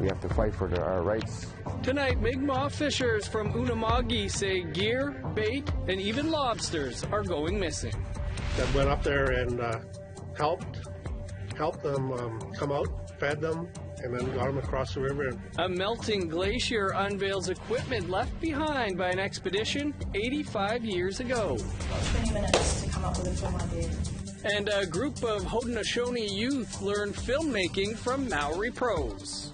We have to fight for our rights. Tonight, Migma fishers from Unama'ki say gear, bait, and even lobsters are going missing. That went up there and helped them come out, fed them, and then got them across the river. A melting glacier unveils equipment left behind by an expedition 85 years ago. About 20 minutes to come up with a film idea. And a group of Haudenosaunee youth learn filmmaking from Maori pros.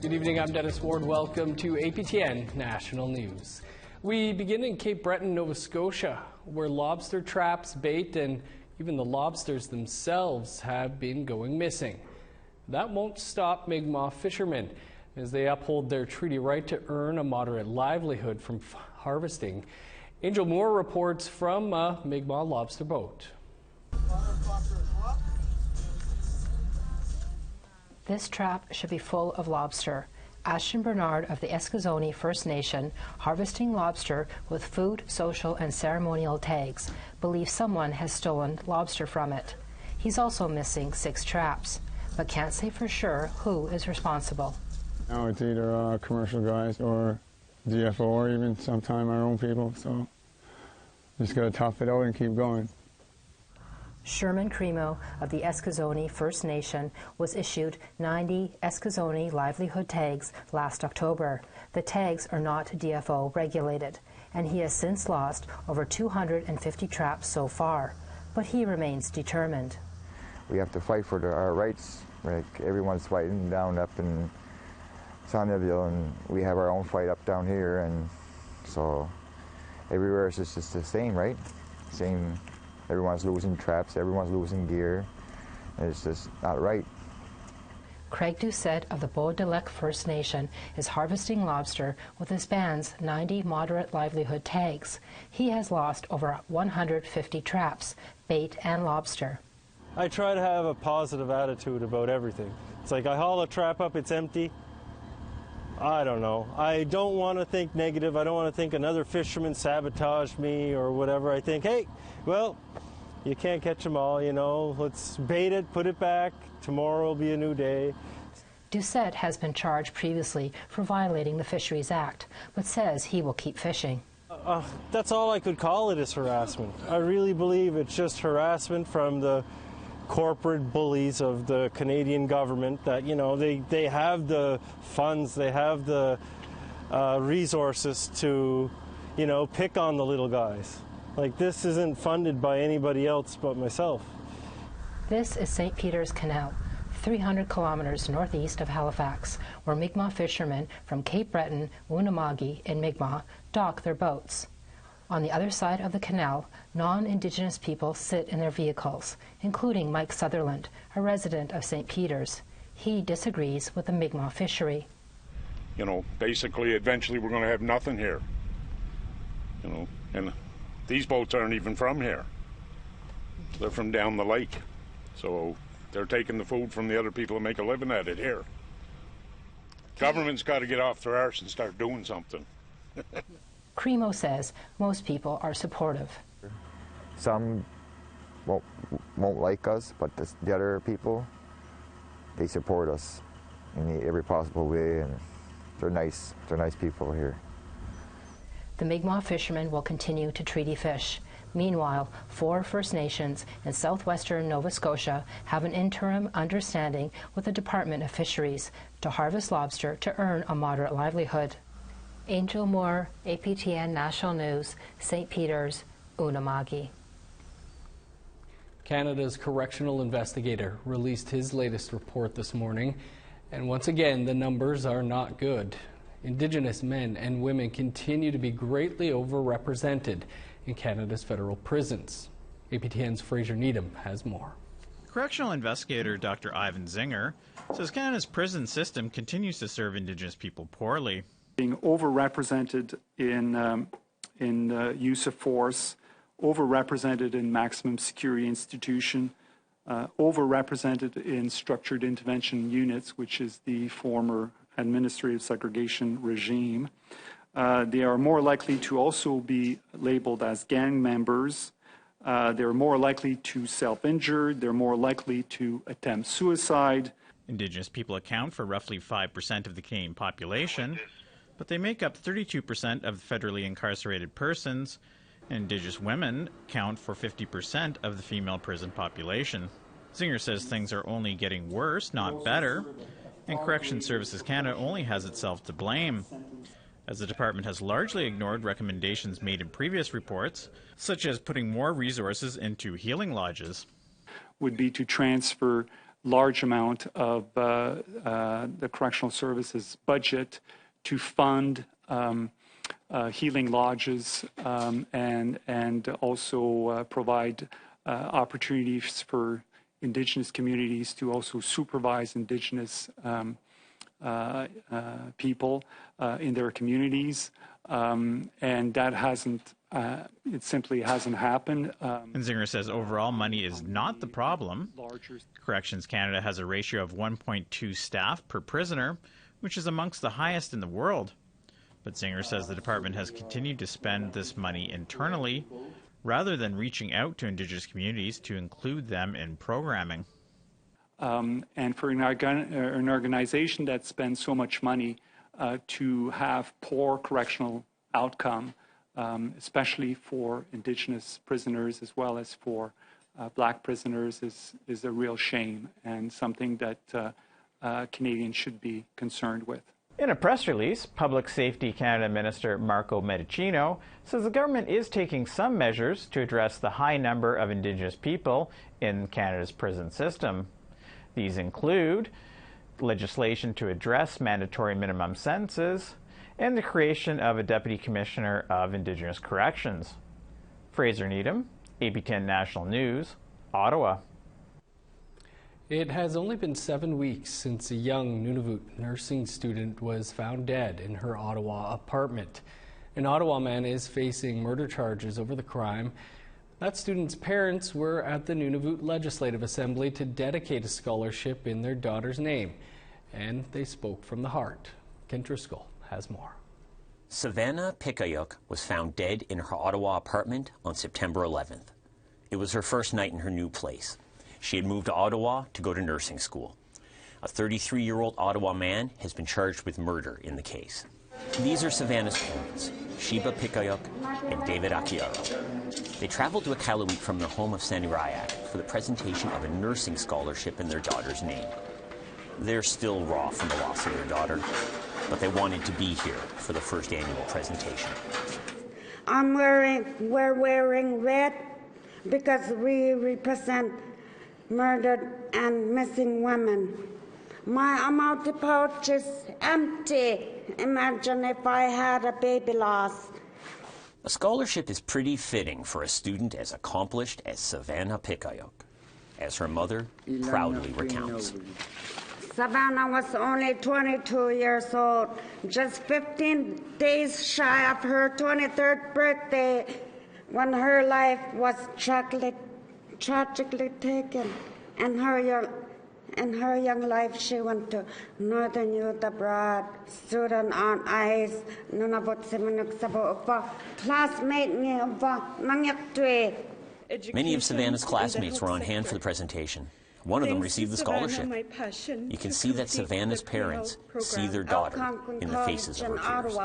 Good evening, I'm Dennis Ward. Welcome to APTN National News. We begin in Cape Breton, Nova Scotia, where lobster traps, bait, and even the lobsters themselves have been going missing. That won't stop Migma fishermen as they uphold their treaty right to earn a moderate livelihood from harvesting. Angel Moore reports from a Migma lobster boat. This trap should be full of lobster. Ashton Bernard of the Eskasoni First Nation, harvesting lobster with food, social, and ceremonial tags, believes someone has stolen lobster from it. He's also missing 6 traps, but can't say for sure who is responsible. Now it's either commercial guys or GFO or even sometime our own people, so just got to tough it out and keep going. Sherman Cremo of the Eskasoni First Nation was issued 90 Eskasoni livelihood tags last October. The tags are not DFO regulated, and he has since lost over 250 traps so far, but he remains determined. We have to fight for our rights. Like everyone's fighting down up in Saunaville, and we have our own fight up down here, and so everywhere it's just the same, right? Same. Everyone's losing traps, everyone's losing gear, and it's just not right. Craig Doucette of the Beaudelac First Nation is harvesting lobster with his band's 90 moderate livelihood tags. He has lost over 150 traps, bait and lobster. I try to have a positive attitude about everything. It's like I haul a trap up, it's empty. I don't know. I don't want to think negative. I don't want to think another fisherman sabotaged me or whatever. I think, hey, well, you can't catch them all, you know. Let's bait it, put it back. Tomorrow will be a new day. Doucette has been charged previously for violating the Fisheries Act, but says he will keep fishing. That's all I could call it, is harassment. I really believe it's just harassment from the corporate bullies of the Canadian government that, you know, they have the funds, they have the resources to, you know, pick on the little guys. Like, this isn't funded by anybody else but myself. This is St. Peter's Canal, 300 kilometers northeast of Halifax, where Migma fishermen from Cape Breton, Unama'ki, and Migma dock their boats. On the other side of the canal, non-Indigenous people sit in their vehicles, including Mike Sutherland, a resident of St. Peter's. He disagrees with the Migma fishery. You know, basically, eventually we're going to have nothing here. You know, and these boats aren't even from here. They're from down the lake. So they're taking the food from the other people who make a living at it here. Government's got to get off their arse and start doing something. Cremo says most people are supportive. Some won't like us, but the other people, they support us in every possible way, and they're nice people here. The Migma fishermen will continue to treaty fish. Meanwhile, 4 First Nations in southwestern Nova Scotia have an interim understanding with the Department of Fisheries to harvest lobster to earn a moderate livelihood. Angel Moore, APTN National News, St. Peter's, Unama'ki. Canada's correctional investigator released his latest report this morning, and once again, the numbers are not good. Indigenous men and women continue to be greatly overrepresented in Canada's federal prisons. APTN's Fraser Needham has more. Correctional investigator Dr. Ivan Zinger says Canada's prison system continues to serve Indigenous people poorly. Being overrepresented in use of force, overrepresented in maximum security institution, overrepresented in structured intervention units, which is the former administrative segregation regime. They are more likely to also be labeled as gang members, They're more likely to self-injure. They're more likely to attempt suicide. Indigenous people account for roughly 5% of the Canadian population, but they make up 32% of the federally incarcerated persons, and Indigenous women count for 50% of the female prison population. Zinger says things are only getting worse, not better, and Corrections Services Canada only has itself to blame, as the department has largely ignored recommendations made in previous reports, such as putting more resources into healing lodges. Would be to transfer large amount of the Correctional Services budget to fund healing lodges and also provide opportunities for Indigenous communities to also supervise Indigenous people in their communities, and that hasn't, it simply hasn't happened. And Zinger says overall money is not the problem. Corrections Canada has a ratio of 1.2 staff per prisoner, which is amongst the highest in the world. But Zinger says the department has continued to spend this money internally rather than reaching out to Indigenous communities to include them in programming. And for an organization that spends so much money to have poor correctional outcome, especially for Indigenous prisoners as well as for Black prisoners, is a real shame and something that Canadians should be concerned with. In a press release, Public Safety Canada Minister Marco Medicino says the government is taking some measures to address the high number of Indigenous people in Canada's prison system. These include legislation to address mandatory minimum sentences and the creation of a Deputy Commissioner of Indigenous Corrections. Fraser Needham, APTN National News, Ottawa. It has only been 7 weeks since a young Nunavut nursing student was found dead in her Ottawa apartment. An Ottawa man is facing murder charges over the crime. That student's parents were at the Nunavut Legislative Assembly to dedicate a scholarship in their daughter's name, and they spoke from the heart. Ken Driscoll has more. Savannah Pikayuk was found dead in her Ottawa apartment on September 11th. It was her first night in her new place. She had moved to Ottawa to go to nursing school. A 33-year-old Ottawa man has been charged with murder in the case. These are Savannah's parents, Sheba Pikayuk and David Akiaro. They traveled to Iqaluit from their home of Sanirayak for the presentation of a nursing scholarship in their daughter's name. They're still raw from the loss of their daughter, but they wanted to be here for the first annual presentation. We're wearing red because we represent murdered and missing women. My amount pouch is empty. Imagine if I had a baby loss. A scholarship is pretty fitting for a student as accomplished as Savannah Pikayuk, as her mother proudly recounts. Savannah was only 22 years old, just 15 days shy of her 23rd birthday, when her life was tragically taken. In her young life, she went to Northern Youth Abroad, student on ice, Nunavut Simanuk Sabo Upa, classmate me Upa, Nangyaktuit. Many of Savannah's classmates were on hand for the presentation. One of them received the scholarship. You can see that Savannah's parents see their daughter in the faces of her peers.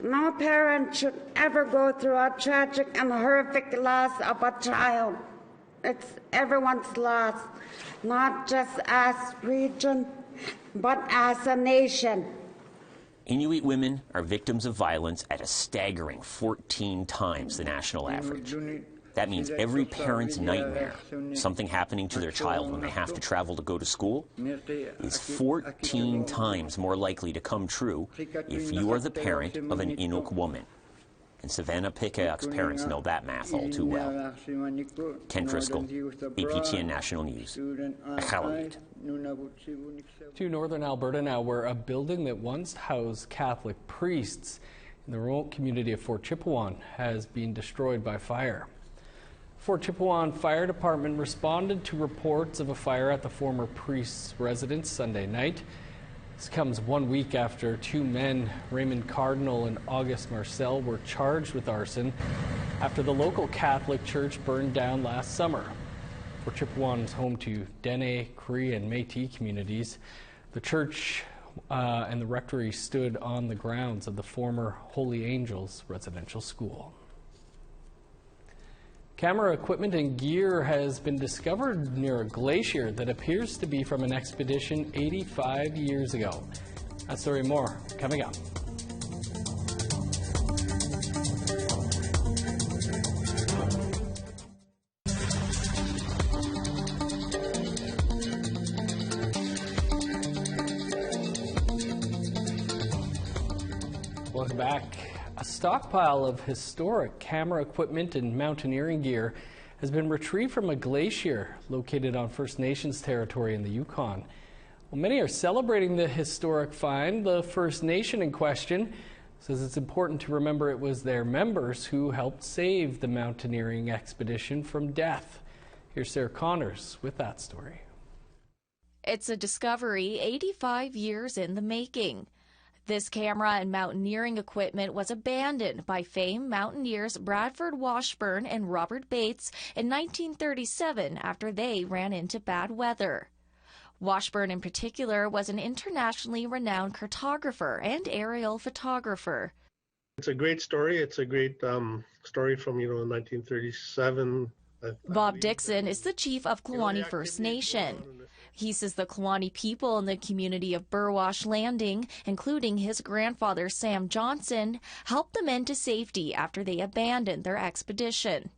No parent should ever go through a tragic and horrific loss of a child. It's everyone's loss, not just as region, but as a nation. Inuit women are victims of violence at a staggering 14 times the national average. That means every parent's nightmare, something happening to their child when they have to travel to go to school, is 14 times more likely to come true if you are the parent of an Inuk woman. And Savannah Pikayuk's parents know that math all too well. Ken Driscoll, APTN National News, Iqaluit. To northern Alberta now, where a building that once housed Catholic priests in the remote community of Fort Chipewyan has been destroyed by fire. Fort Chipewyan Fire Department responded to reports of a fire at the former priest's residence Sunday night. This comes 1 week after two men, Raymond Cardinal and August Marcel, were charged with arson after the local Catholic church burned down last summer. Fort Chipewyan is home to Dene, Cree, and Métis communities. The church and the rectory stood on the grounds of the former Holy Angels residential school. Camera equipment and gear has been discovered near a glacier that appears to be from an expedition 85 years ago. That story and more coming up. Welcome back. A stockpile of historic camera equipment and mountaineering gear has been retrieved from a glacier located on First Nations territory in the Yukon. Well, many are celebrating the historic find. The First Nation in question says it's important to remember it was their members who helped save the mountaineering expedition from death. Here's Sarah Connors with that story. It's a discovery 85 years in the making. This camera and mountaineering equipment was abandoned by famed mountaineers Bradford Washburn and Robert Bates in 1937 after they ran into bad weather. Washburn in particular was an internationally renowned cartographer and aerial photographer. It's a great story. It's a great story from 1937. Bob Dixon is the chief of Kluane First Nation. He says the Kluane people in the community of Burwash Landing, including his grandfather Sam Johnson, helped the men to safety after they abandoned their expedition.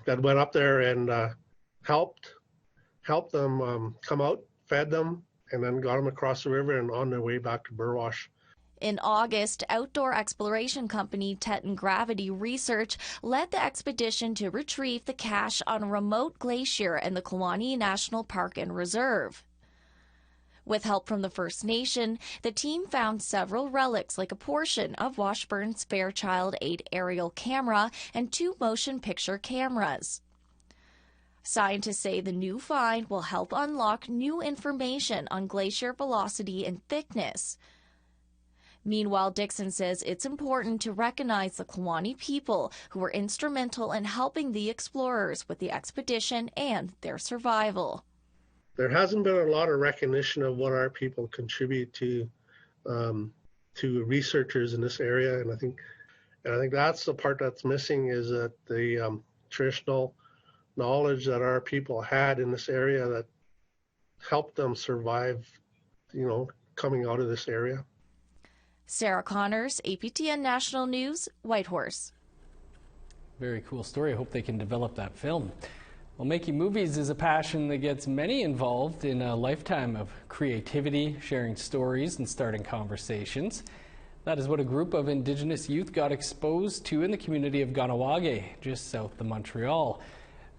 God went up there and helped them come out, fed them, and then got them across the river and on their way back to Burwash. In August, outdoor exploration company Teton Gravity Research led the expedition to retrieve the cache on a remote glacier in the Kluane National Park and Reserve. With help from the First Nation, the team found several relics like a portion of Washburn's Fairchild 8 aerial camera and 2 motion picture cameras. Scientists say the new find will help unlock new information on glacier velocity and thickness. Meanwhile, Dixon says it's important to recognize the Kluane people who were instrumental in helping the explorers with the expedition and their survival. There hasn't been a lot of recognition of what our people contribute to researchers in this area, and I think that's the part that's missing, is that the traditional knowledge that our people had in this area that helped them survive, coming out of this area. Sarah Connors, APTN National News, Whitehorse. Very cool story. I hope they can develop that film. Well, making movies is a passion that gets many involved in a lifetime of creativity, sharing stories, and starting conversations. That is what a group of Indigenous youth got exposed to in the community of Ganawage, just south of Montreal,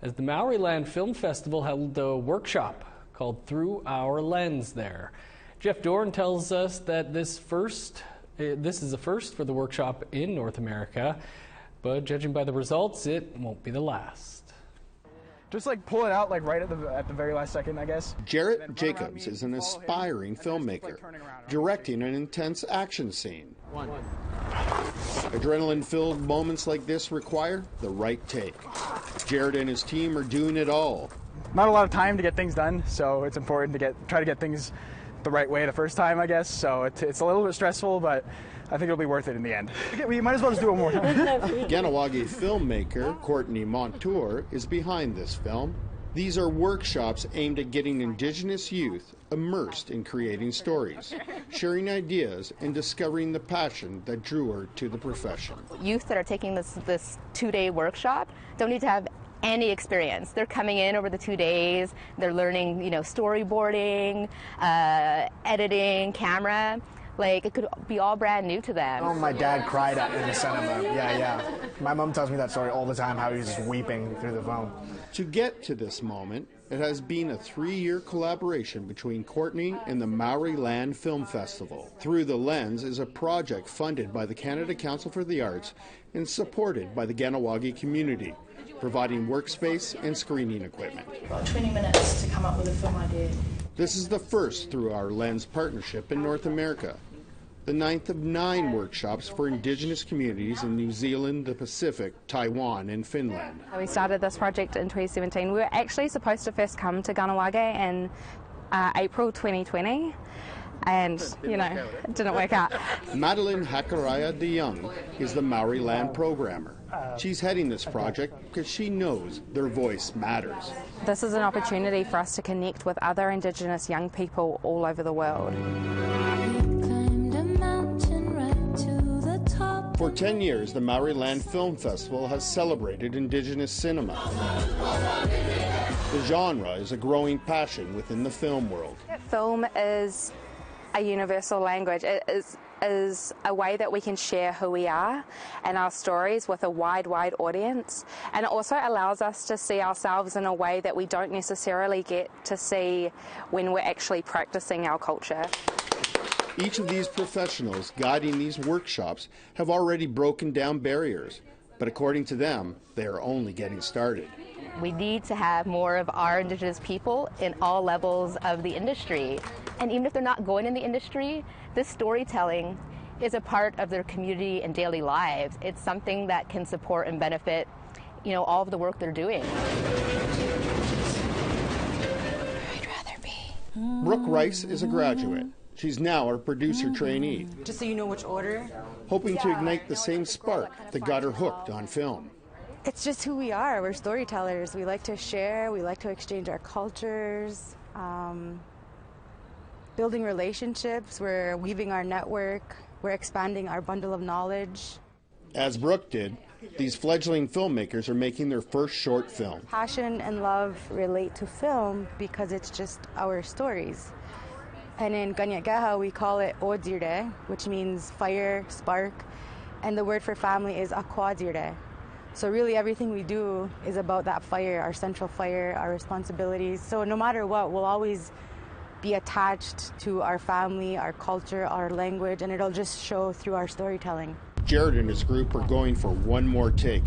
as the Maori-Land Film Festival held a workshop called Through Our Lens there. Jeff Dorn tells us that this is a first for the workshop in North America, but judging by the results, it won't be the last. Just pull it out right at the very last second, I guess. Jarrett Jacobs is an aspiring filmmaker, directing an intense action scene. Adrenaline-filled moments like this require the right take. Jarrett and his team are doing it all. Not a lot of time to get things done, so it's important to try to get things the right way the first time, I guess. So it's a little bit stressful, but I think it'll be worth it in the end. We might as well just do it more time. Ganawage filmmaker Courtney Montour is behind this film. These are workshops aimed at getting Indigenous youth immersed in creating stories, sharing ideas, and discovering the passion that drew her to the profession. Youth that are taking this 2-day workshop don't need to have any experience. They're coming in over the 2 days, they're learning, storyboarding, editing, camera. It could be all brand new to them. Oh, my dad cried in the cinema. Yeah. My mom tells me that story all the time, how he was just weeping through the phone. To get to this moment, it has been a 3-year collaboration between Courtney and the Maori-Land Film Festival. Through the Lens is a project funded by the Canada Council for the Arts and supported by the Ganawage community, providing workspace and screening equipment. About 20 minutes to come up with a film idea. This is the first through our Lens partnership in North America. The 9th of 9 workshops for Indigenous communities in New Zealand, the Pacific, Taiwan, and Finland. We started this project in 2017. We were actually supposed to first come to Ganawage in April 2020, and, you know, it didn't work out. Madeline Hakaraya de Young is the Maori land programmer. She's heading this project because she knows their voice matters. This is an opportunity for us to connect with other Indigenous young people all over the world. For 10 years, the Maori Land Film Festival has celebrated Indigenous cinema. The genre is a growing passion within the film world. Film is a universal language. It is a way that we can share who we are and our stories with a wide audience. And it also allows us to see ourselves in a way that we don't necessarily get to see when we're actually practicing our culture. Each of these professionals guiding these workshops have already broken down barriers, but according to them, they are only getting started. We need to have more of our Indigenous people in all levels of the industry. And even if they're not going in the industry, this storytelling is a part of their community and daily lives. It's something that can support and benefit, you know, all of the work they're doing. I'd rather be. Brooke Rice is a graduate. She's now our producer trainee. Just so you know which order. Hoping to ignite the same spark that got her hooked on film. It's just who we are. We're storytellers. We like to share. We like to exchange our cultures. Building relationships. We're weaving our network. We're expanding our bundle of knowledge. As Brooke did, these fledgling filmmakers are making their first short film. Passion and love relate to film because it's just our stories. And in Ganyagaha, we call it Odzirde, which means fire, spark, and the word for family is Akwadirde. So really everything we do is about that fire, our central fire, our responsibilities. So no matter what, we'll always be attached to our family, our culture, our language, and it'll just show through our storytelling. Jared and his group are going for one more take.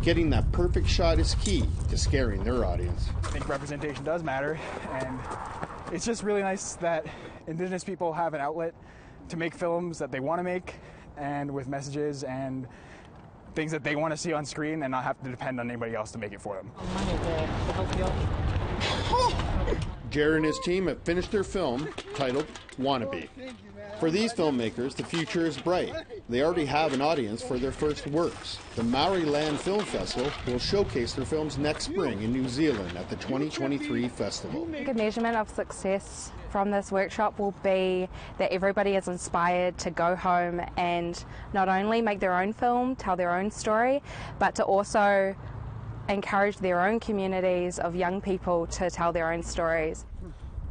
Getting that perfect shot is key to scaring their audience. I think representation does matter, and it's just really nice that Indigenous people have an outlet to make films that they want to make, and with messages and things that they want to see on screen and not have to depend on anybody else to make it for them. Jared and his team have finished their film titled Wannabe. For these filmmakers, the future is bright. They already have an audience for their first works. The Maori Land Film Festival will showcase their films next spring in New Zealand at the 2023 festival. I think a measurement of success from this workshop will be that everybody is inspired to go home and not only make their own film, tell their own story, but to also encourage their own communities of young people to tell their own stories.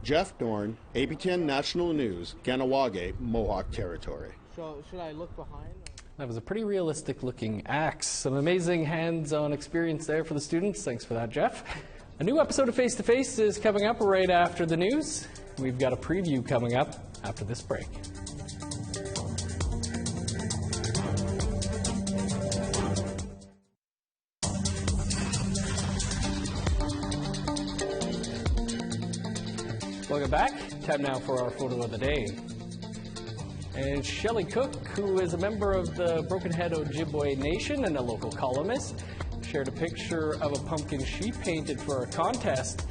Jeff Dorn, APTN National News, Ganawage, Mohawk Territory. So should I look behind? That was a pretty realistic looking axe. Some amazing hands-on experience there for the students. Thanks for that, Jeff. A new episode of Face to Face is coming up right after the news. We've got a preview coming up after this break. Welcome back. Time now for our photo of the day. And Shelley Cook, who is a member of the Broken Head Ojibwe Nation and a local columnist, shared a picture of a pumpkin she painted for a contest.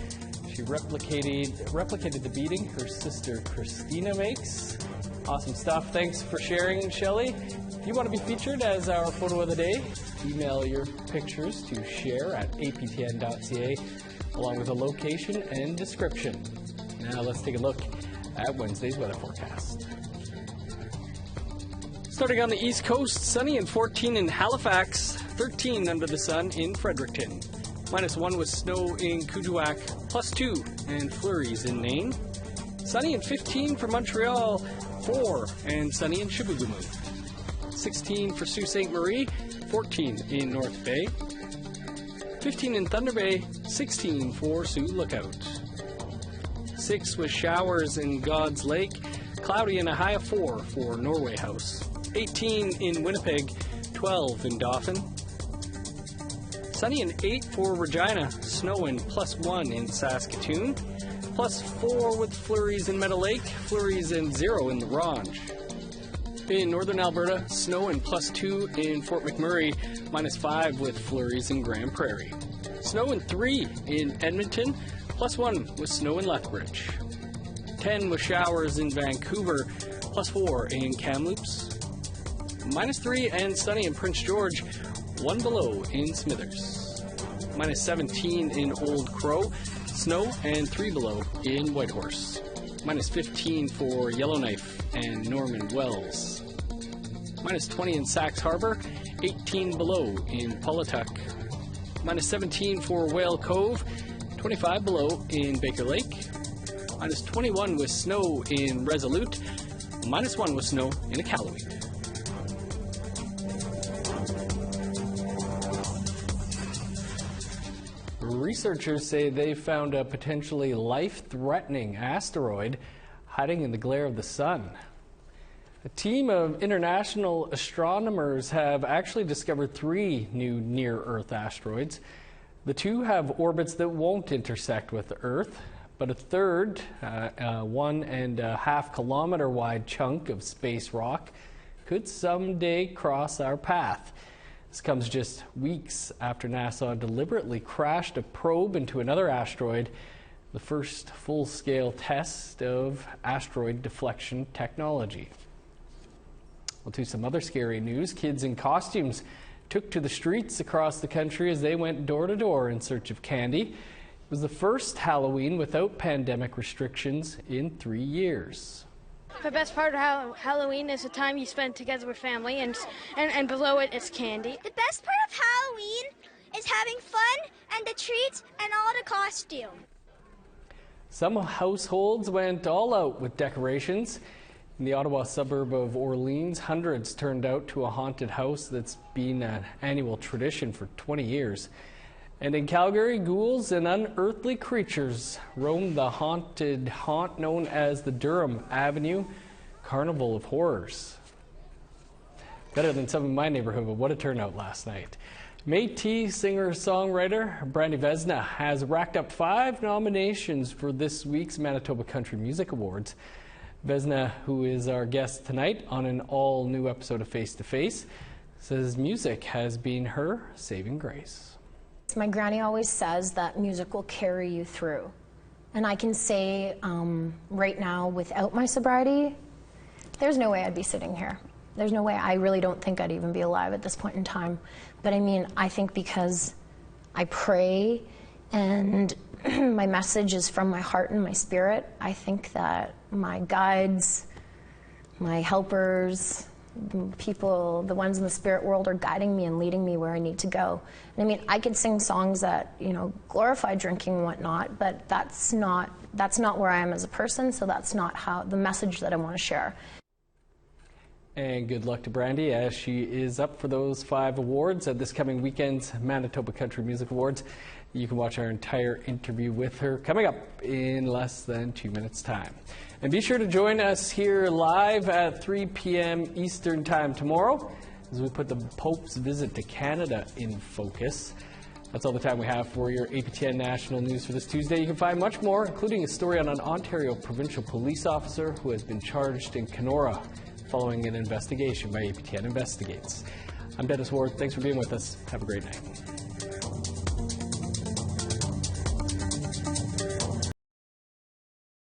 She replicated the beading her sister Christina makes. Awesome stuff. Thanks for sharing, Shelley. If you want to be featured as our photo of the day, email your pictures to share@aptn.ca along with a location and description. Now let's take a look at Wednesday's weather forecast. Starting on the East Coast, sunny and 14 in Halifax, 13 under the sun in Fredericton. -1 with snow in Kuujjuaq, +2 and flurries in Nain. Sunny and 15 for Montreal, 4 and sunny in Chibougamau. 16 for Sault Ste. Marie, 14 in North Bay. 15 in Thunder Bay, 16 for Sioux Lookout. 6 with showers in God's Lake, cloudy and a high of 4 for Norway House. 18 in Winnipeg, 12 in Dauphin. Sunny and 8 for Regina, snow and +1 in Saskatoon. +4 with flurries in Meadow Lake, flurries and 0 in La Ronge. In northern Alberta, snow and +2 in Fort McMurray, -5 with flurries in Grand Prairie. Snow and 3 in Edmonton, +1 with snow in Lethbridge. 10 with showers in Vancouver, +4 in Kamloops. -3 and sunny in Prince George, 1 below in Smithers. -17 in Old Crow, snow and 3 below in Whitehorse. -15 for Yellowknife and Norman Wells. -20 in Sax Harbor, 18 below in Pawlatuck. -17 for Whale Cove, 25 below in Baker Lake. -21 with snow in Resolute, -1 with snow in Iqaluit. Researchers say they found a potentially life-threatening asteroid hiding in the glare of the sun. A team of international astronomers have actually discovered 3 new near-Earth asteroids. The 2 have orbits that won't intersect with the Earth, but a third, 1.5 kilometer wide chunk of space rock could someday cross our path. This comes just weeks after NASA deliberately crashed a probe into another asteroid, the first full-scale test of asteroid deflection technology. Well, to some other scary news, kids in costumes took to the streets across the country as they went door to door in search of candy. It was the first Halloween without pandemic restrictions in 3 years. The best part of Halloween is the time you spend together with family, and below it is candy. The best part of Halloween is having fun and the treats and all the costume. Some households went all out with decorations. In the Ottawa suburb of Orleans, hundreds turned out to a haunted house that's been an annual tradition for 20 years. And in Calgary, ghouls and unearthly creatures roamed the haunted haunt known as the Durham Avenue Carnival of Horrors. Better than some in my neighborhood, but what a turnout last night. Métis singer-songwriter Brandy Vesna has racked up 5 nominations for this week's Manitoba Country Music Awards. Vesna, who is our guest tonight on an all-new episode of Face to Face, says music has been her saving grace. My granny always says that music will carry you through. And I can say right now, without my sobriety, there's no way I'd be sitting here. There's no way. I really don't think I'd even be alive at this point in time. But I mean, I think because I pray and my message is from my heart and my spirit, I think that my guides, my helpers, people, the ones in the spirit world are guiding me and leading me where I need to go. And I mean, I could sing songs that, you know, glorify drinking and whatnot, but that's not where I am as a person, so that's not how the message that I want to share. And good luck to Brandy as she is up for those 5 awards at this coming weekend's Manitoba Country Music Awards. You can watch our entire interview with her coming up in less than 2 minutes' time. And be sure to join us here live at 3 p.m. Eastern Time tomorrow as we put the Pope's visit to Canada in focus. That's all the time we have for your APTN National News for this Tuesday. You can find much more, including a story on an Ontario provincial police officer who has been charged in Kenora following an investigation by APTN Investigates. I'm Dennis Ward. Thanks for being with us. Have a great night.